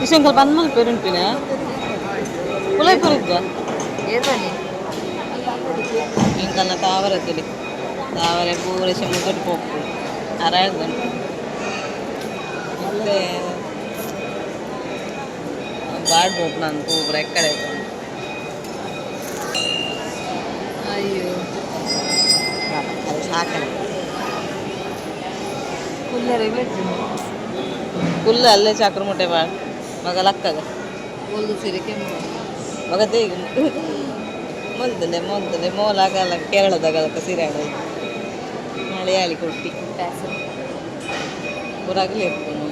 ಶಂಕಲ್ ಬಂದ್ ಮಲ್ಪೇರು ಉಂಟಿನ ಉಲೈಪುರ ಇದ್ದ ಇಂಕಲ್ನ ತಾವರೆ ತುಲಿ ತಾವರೆ ಪೂರ ಶಂಕರ್ ಪೋಪು ಅರಾಳ್ದುಂಟು ಮತ್ತೆ ಬಾಡ್ ಪೋಪು ನಾನು ಪೂರ ಎಕ್ಕಡೆ ಅಯ್ಯೋ ಸಾಕಣೆ ಫುಲ್ ಅಲ್ಲೇ ಚಾಕ್ರ ಮುಟ್ಟೆ ಬಾಳ ಮಗ ಲಕ್ಕಗ ಮಗ ತೇಗ ಮೊಲ್ತದೆ ಮೋಲಾಗಲ್ಲ ಕೇರಳದಾಗಲಕ್ಕ ಸೀರೆ ಆಡೋದು ಮಲಯಾಳಿ ಕೊಟ್ಟಿ ಪೂರಾಗಲಿ ಇರ್ತೀನಿ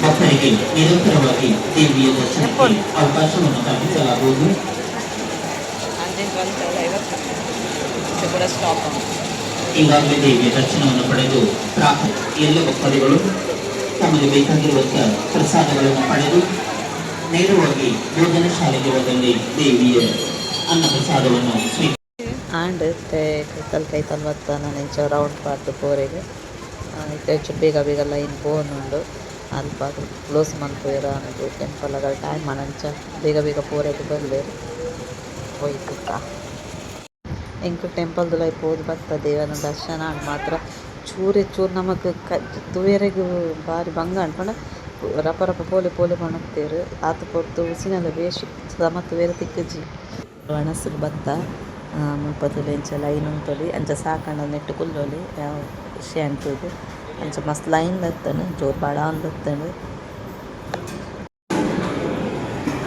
ಭಕ್ತರಿಗೆ ನಿರಂತರವಾಗಿ ದೇವಿಯ ದರ್ಶನಕ್ಕೆ ಅವಕಾಶವನ್ನು ಕಲ್ಪಿಸಲಾಗುವುದು. ಈಗಾಗಲೇ ದೇವಿಯ ದರ್ಶನವನ್ನು ಪಡೆದು ಎಲ್ಲ ಭಕ್ತಾದಿಗಳು ತಮಗೆ ಬೇಕಾಗಿರುವಂತಹ ಪ್ರಸಾದಗಳನ್ನು ಪಡೆದು ನೇರವಾಗಿ ಭೋಜನ ಶಾಲೆಗೆ ಹೋದಲ್ಲಿ ದೇವಿಯ ಅನ್ನ ಪ್ರಸಾದವನ್ನು ಆಂಡ್ ಕೈತಲ್ ಬತ್ತ ನಾನು ರೌಂಡ್ ಪಾರ್ಟ್ ಪೋರೆಗೆ ಹೆಚ್ಚು ಬೇಗ ಬೇಗ ಲೈನ್ ಪೋನುಂಡು ಅಲ್ಪ ಕ್ಲೋಸ್ ಮಲ್ಪುವೆರ ಅನ್ನೋದು ಟೆಂಪಲ್ ಅದ ಟೈಮ್ ಅನಂಚ ಬೇಗ ಬೇಗ ಪೋರೆಗೆ ಬಂದೇರು ಹೋಯ್ತುಕ್ಕ ಎಂಕು ಟೆಂಪಲ್ದು ಲೈಫ್ ಹೋದ್ ಬತ್ತ ದೇವನ ದರ್ಶನ ಮಾತ್ರ ಚೂರೆ ಚೂರು ನಮಗೆ ತುವೇರೆಗೂ ಬಾರಿ ಭಂಗ ಅನ್ಕೊಂಡ ರಪ ರಪ ಪೋಲೆ ಪೋಲೆ ಮಣಕ್ತೇರು ಆತು ಕೊಡ್ತು ಉಸಿನೆಲ್ಲ ಬೇಷ್ ಸಮತ್ತು ಬೇರೆ ತಿಕ್ಕಜಿ ಒಣಸರು ಬತ್ತ ಮುಪ್ಪತ್ತುಲಿ ಎಂಚ ಲೈನ್ ಉಂಟೊಲಿ ಅಂಚ ಸಾಕಂಡ ನೆಟ್ಟು ಕುಲ್ಲೊಲಿ ಯಾವ ವಿಷಯ ಅಂತದು ಅಂಚ ಮಸ್ತ್ ಲೈನ್ ಲತ್ತನು ಜೋರು ಬಾಡ ಅಂದತ್ತನು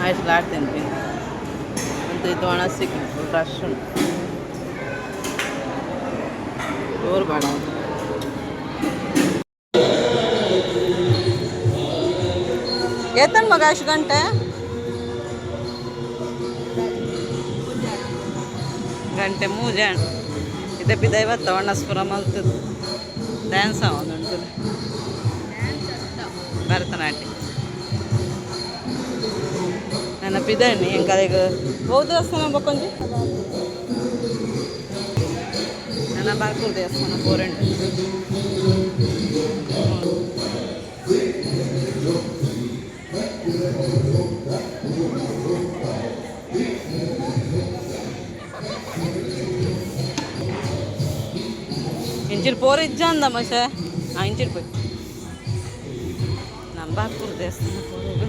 ಆಯ್ತು ಆಡ್ತೇನೆ ಅಂತ ಇದು ಒಣ ಸಿಕ್ಕು ರಶ್ ಉಂಟು ಜೋರು ಬಾಡ ಏತನ್ ಮಗ ಎಷ್ಟು ಗಂಟೆ ಗಂಟೆ ಮೂಜಾಣ ಇದೇ ಬಿದ ಇವತ್ತು ವಣ್ಣಸ್ಪುರ ಮಲ್ತದ್ದು ಡ್ಯಾನ್ಸ್ ಅವನುಂಟು ಭರತನಾಟ್ಯ ನನ್ನ ಪಿದಣ್ಣಿ ಎಂಕಲೆಗೆ ಹೋದ ದೇವಸ್ಥಾನ ಬಕ್ಕೊಂಜಿ ನನ್ನ ಬಾರ್ಕೂರು ದೇವಸ್ಥಾನ ಪೋರೆಂಡು ಇಂಚಿರು ಪೋರ ಇಜ್ಜ ಅಂದ ಮಶ ಇಂಚಿರು ಪೋಯ್ ನಮ್ಮ ಬಾರ್ಕೂರು ದೇವಸ್ಥಾನ ಪೋರೆಗೆ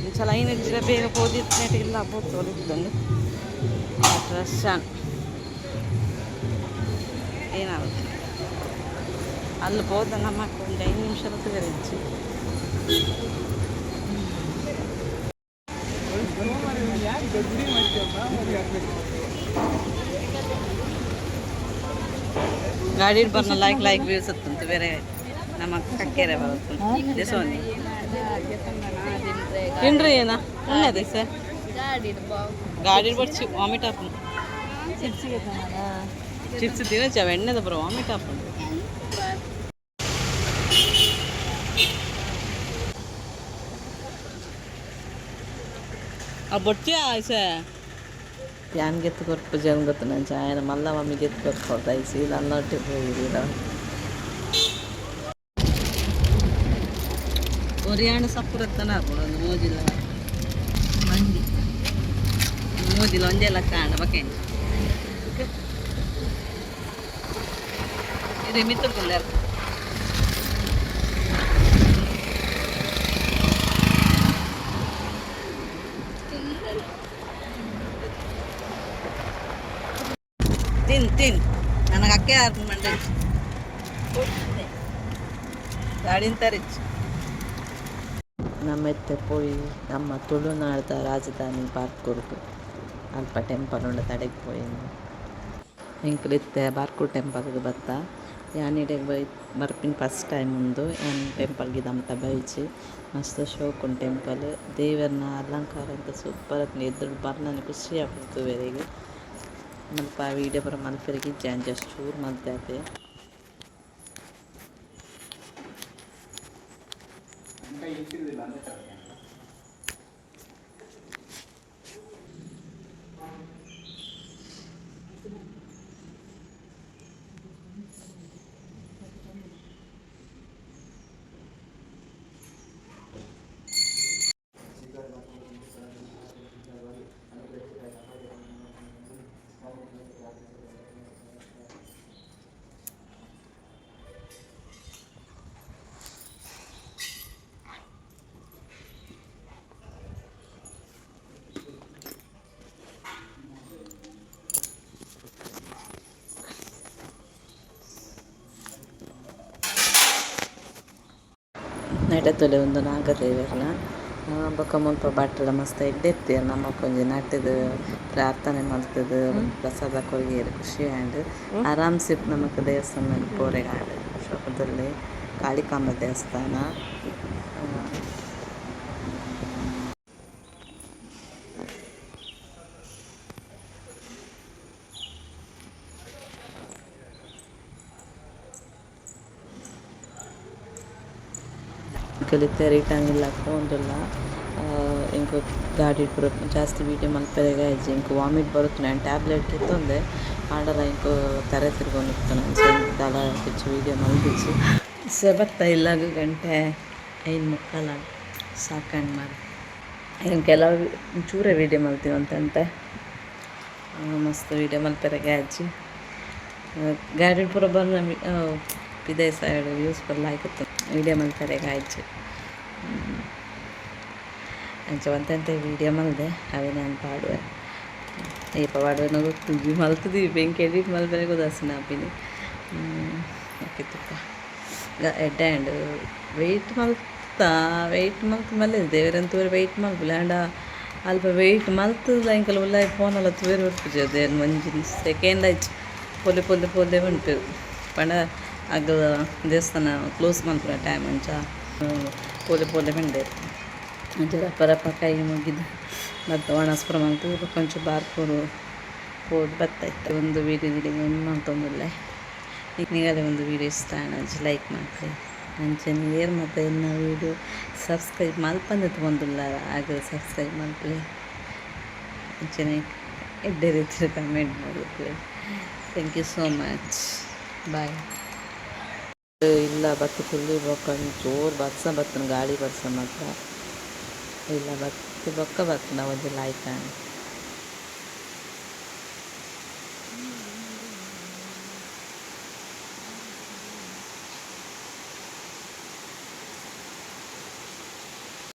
ಇಂಚ ಲೈನ್ ಇಜ್ಜಿರ ಬೇಗ ಪೋದಿತ್ತು ಇಲ್ಲ ಪೋದು ತೋರಿದ್ದಂಗೆ ರಶಾನ್ ಏನಾಗುತ್ತೆ ಅಲ್ಲಿ ಹೋದ ನಮ್ಮ ಒಂದು 5 ನಿಮಿಷ ಬೇರೆ ಇಜ್ಜಿ ಗಾಡಿ ಬರ್ನ ಲೈಕ್ ಬೀಳ್ಸತ್ತಂತ ಬೇರೆ ನಮ್ಮ ಕಕ್ಕೆರೆ ಬರುತ್ತೆ ದೇಶವನ್ನಿ ತಿನ್ರಿ ಏನ ಉಣ್ಣದೆ ಸರ್ ಗಾಡಿ ಬರ್ಚಿ ವಾಮಿಟ್ ಹಾಪು ಚಿಪ್ಸ್ ತಿನ್ನಚ್ಚ ಎಣ್ಣೆದ ಬರೋ ವಾಮಿಟ್ ಹಾಪು ಬೊಟ್ಟಿ ಆಯ್ಸ ಯಾನ್ ಗೆತ್ತು ಕೊಟ್ಟು ಜನ ಗೊತ್ತು ನಾನು ಚಾಯನ ಮಲ್ಲ ಮಮ್ಮಿ ಗೆತ್ತು ಕೊಟ್ಟು ಕೊಡ್ತಾಯಿಸಿ ನನ್ನೊಟ್ಟೆ ಹೋಗಿದ್ದೀರ ಒರಿಯಾಣ ಸಪ್ಪುರತ್ತನ ಹಾಕೊಡೋದು ಮೋಜಿಲ್ಲ ಮಂದಿ ಮೋಜಿಲ್ಲ ಒಂದೆಲ್ಲ ಕಾಣ ಬಕೆ ಇದು ಮಿತ್ತುಳ್ಕೊಂಡೆ ತಿನ್ ನನಗೆ ಅಕ್ಕೆ ಹಾರ್ಕೊಂಡು ಮಂಡೆ ಗಾಡಿನ ತರಿಚ್ ನಮ್ಮೆತ್ತೆ ಪೋಯಿ ನಮ್ಮ ತುಳುನಾಡದ ರಾಜಧಾನಿ ಬಾರ್ಕೂರ್ಗೆ ಅಲ್ಪ ಟೆಂಪಲ್ ಉಂಡ ತಡೆಗೆ ಪೋಯಿ ಎಂಕಲಿತ್ತೆ ಬಾರ್ಕೂರ್ ಟೆಂಪಲ್ಗೆ ಬತ್ತ ಯಾನಿಡೆಗೆ ಬರ್ಪಿನ ಫಸ್ಟ್ ಟೈಮ್ ಒಂದು ಯಾನ್ ಟೆಂಪಲ್ಗೆ ದಮ್ತ ಬೈಚಿ ಮಸ್ತ್ ಶೋಕ್ ಉಂಡು ಟೆಂಪಲ್ ದೇವರನ ಅಲಂಕಾರ ಅಂತ ಸೂಪರ್ ಆತುಂಡು ಎದುರು ಬರ್ನನೆ ಖುಷಿ ಆಗ್ಬಿಡ್ತು ಬೇರೆಗೆ ಮಲ್ಪ ವೀಡಿಯೋ ಪೂರ ಮಲ್ಪೆರೆಗೆ ಇಜ್ಜೆ ಜಸ್ಟ್ ಚೂರು ಮಲ್ತಾತೆ ನೆಟತೊಲೆ ಒಂದು ನಾಗದೇವರ್ನ ಬೊಕ ಮುಲ್ಪ ಬಟ್ಟಲ ಮಸ್ತ್ ಎಡ್ಡೆತ್ತೀರ್ ನಮಕ್ ಒಂಜಿ ನಟುದು ಪ್ರಾರ್ಥನೆ ಮಲ್ತುದು ಪ್ರಸಾದ ಕೊರಿಯೆರ್ ಖುಷಿ ಆಂಡ್ ಆರಾಮ್ಸೆ ನಮಕ್ ದೇವಸ್ಥಾನ ಪೋರೆಗ್ ಆಂಡ್ ಶೋಕುದಲ್ಲಿ ಕಾಳಿಕಾಂಬ ದೇವಸ್ಥಾನ ಕಲಿತೆ ರಿಟರ್ನ್ ಇಲ್ಲ ಪೋಂದುಲ್ಲ ಇಂಕು ಗಾಡಿ ಪೂರ ಜಾಸ್ತಿ ವೀಡಿಯೋ ಮಲ್ಪೆರೆಗ ಇಜ್ಜಿ ಇಂಕು ವಾಮಿಟ್ ಬರುತ್ತುಂಡು ಆ್ಯಂಡ್ ಟ್ಯಾಬ್ಲೆಟ್ ಇತ್ತೊಂದೆ ಆಂಡಲ ಇಂಕು ತರೆ ತಿರ್ಗೊಂಡು ದಲ ಹೆಚ್ಚು ವೀಡಿಯೋ ಮಲ್ಪಿಚ್ಚಿ ಸೆಬತ್ತ ಇಲ್ಲಾಗ ಗಂಟೆ 5:45 ಸಾಕಂಡು ಮಾರು ಇನ್ನು ಕೆಲವು ಚೂರೇ ವೀಡಿಯೋ ಮಲ್ತೀವಿ ಅಂತಂತೆ ಮಸ್ತ್ ವೀಡಿಯೋ ಮಲ್ಪೆರೆಗೆ ಹಚ್ಚಿ ಗಾಡಿ ಪೂರ ಬಂದು ಪಿದೆ ಸೈಡ್ ಯೂಸ್ಫುಲ್ ಆಯ್ತು ವೀಡಿಯೋ ಮಲ್ಪೆರೆಗೆ ಹಚ್ಚಿ ಅಂಚ ಒಂತೆಂತೆ ವೀಡಿಯೋ ಮಲ್ದೆ ಅವೇ ನಾನು ಪಾಡುವೆ ಏಪ ಪಾಡುವೆ ಗೊತ್ತಿದ್ವಿ ಮಲ್ತದ್ವಿ ಬೆಂಕಿ ಎಡಿಟ್ ಮಲ್ಪೆರೆ ಗೊತ್ತಾಸಿನ ಅಪ್ಪಿನಿ ಓಕೆ ತುಪ್ಪ ಎಡ್ಡೆ ಆ್ಯಂಡ್ ವೆಯ್ಟ್ ಮಲ್ತು ಮಲ್ಲೆ ದೇವರಂತೂರು ವೆಯ್ಟ್ ಮಲ್ಪುಲೆ ಆ್ಯಂಡ್ ಅಲ್ಪ ವೆಯ್ಟ್ ಮಲ್ತದ ಇಂಕಲ್ ಉಲ್ಲ ಫೋನೆಲ್ಲ ತೂವೇರು ಬರ್ಪುಜದೆ ಒಂಜಿ ಸೆಕೆಂಡ್ ಆಯ್ತು ಪೊಲೆ ಉಂಟು ಪಂಡ ಆಗ ದೇವಸ್ಥಾನ ಕ್ಲೋಸ್ ಮಲ್ಪುರ ಟೈಮ್ ಅಂಚ ಪೊಲೆ ಬಂಡೆ ಅಂಚ ರಪ್ಪ ಕೈ ಮುಗಿದು ಮತ್ತು ಒಣಸ್ಪುರ ಮಲ್ತು ಕೊಂಚ ಬಾರ್ಪುರು ಹೋಗಿ ಬರ್ತಾಯಿತ್ತು ಒಂದು ವೀಡಿಯೋ ಏನು ಮಾಡ್ತೊಂದಿಲ್ಲ ಈಗ ನೀಗದೇ ಒಂದು ವೀಡಿಯೋ ಇಷ್ಟ ಅಜ್ಜಿ ಲೈಕ್ ಮಾಡ್ತೀವಿ ಅಂಚನೆ ಏರ್ ಮತ್ತು ಇನ್ನು ವೀಡಿಯೋ ಸಬ್ಸ್ಕ್ರೈಬ್ ಮಲ್ಪಂದು ತೊಗೊಂಡಿಲ್ಲ ಆಗ ಸಬ್ಸ್ಕ್ರೈಬ್ ಮಲ್ಪಲೆ ಅಂಚನೆ ಎಡ್ಡೆ ರೀತಿ ಕಮೆಂಟ್ ಮಾಡಲಿಕ್ಕೆ ಥ್ಯಾಂಕ್ ಯು ಸೋ ಮಚ್ ಬಾಯ್ ಇಲ್ಲ ಬತ್ತು ಫುಲ್ಲಿ ಬೊಕ್ಕಂಡು ಜೋರು ಬತ್ತನ ಗಾಳಿ ಬರ್ಸ ಮಾತ್ರ ಇಲ್ಲ ಬತ್ತು ಬೊಕ್ಕ ಬತ್ತು ನಾವು ಒಂದು ಲೈಕ್